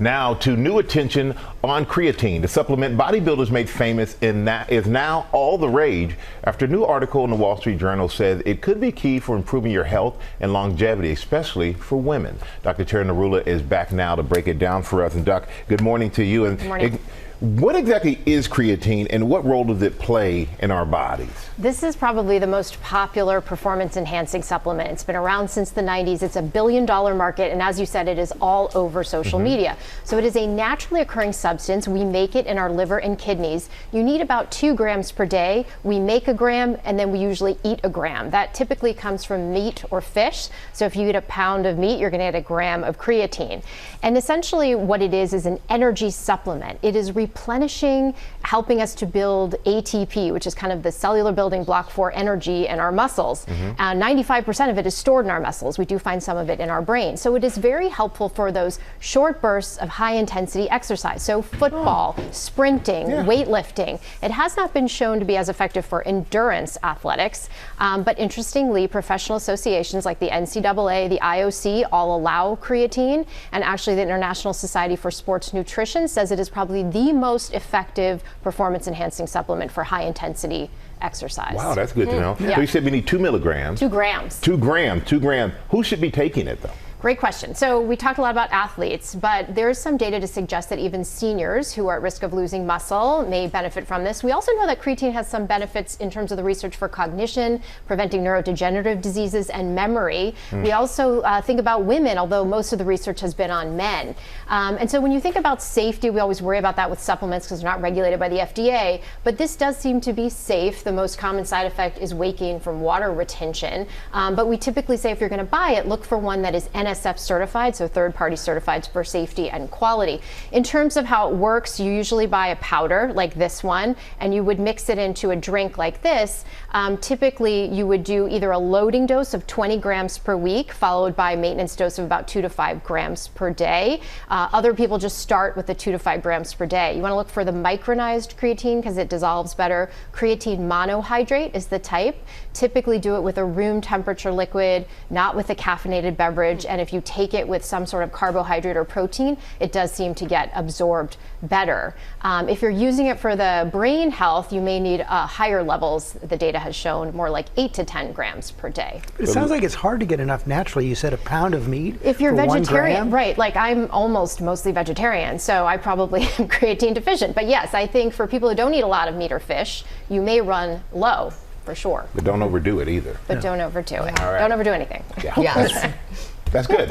Now to new attention on creatine. The supplement bodybuilders made famous is now all the rage after a new article in the Wall Street Journal says it could be key for improving your health and longevity, especially for women. Dr. Narula is back now to break it down for us. And Doc, good morning to you. Good morning. What exactly is creatine and what role does it play in our bodies? This is probably the most popular performance-enhancing supplement. It's been around since the 90s. It's $1 billion market, and as you said, it is all over social media. So it is a naturally occurring substance. We make it in our liver and kidneys. You need about 2 grams per day. We make a gram, and then we usually eat a gram. That typically comes from meat or fish. So if you eat a pound of meat, you're going to get a gram of creatine. And essentially what it is an energy supplement. It is replenishing, helping us to build ATP, which is kind of the cellular building block for energy in our muscles. 95% of it is stored in our muscles. We do find some of it in our brain. So it is very helpful for those short bursts of high intensity exercise. So football, sprinting, weightlifting. It has not been shown to be as effective for endurance athletics, but interestingly, professional associations like the NCAA, the IOC all allow creatine, and actually the International Society for Sports Nutrition says it is probably the most effective performance-enhancing supplement for high-intensity exercise. Wow, that's good to know. Yeah. So you said we need 2 milligrams. 2 grams. 2 grams. Who should be taking it, though? Great question. So we talked a lot about athletes, but there's some data to suggest that even seniors who are at risk of losing muscle may benefit from this. We also know that creatine has some benefits in terms of the research for cognition, preventing neurodegenerative diseases, and memory. We also think about women, although most of the research has been on men. And so when you think about safety, we always worry about that with supplements because they're not regulated by the FDA, but this does seem to be safe. The most common side effect is weight gain from water retention. But we typically say if you're going to buy it, look for one that is NSF certified, so third-party certified for safety and quality. In terms of how it works, you usually buy a powder like this one, and you would mix it into a drink like this. Typically, you would do either a loading dose of 20 grams per week, followed by a maintenance dose of about 2 to 5 grams per day. Other people just start with the 2 to 5 grams per day. You want to look for the micronized creatine because it dissolves better. Creatine monohydrate is the type. Typically do it with a room temperature liquid, not with a caffeinated beverage. And if you take it with some sort of carbohydrate or protein, it does seem to get absorbed better. If you're using it for the brain health, you may need higher levels. The data has shown more like 8 to 10 grams per day. It sounds like it's hard to get enough naturally. You said a pound of meat. If you're for vegetarian, right? Like I'm almost mostly vegetarian, so I probably am creatine deficient. But yes, I think for people who don't eat a lot of meat or fish, you may run low for sure. But don't overdo it either. But don't overdo it. All right. Don't overdo anything. Yeah. Yes. That's good.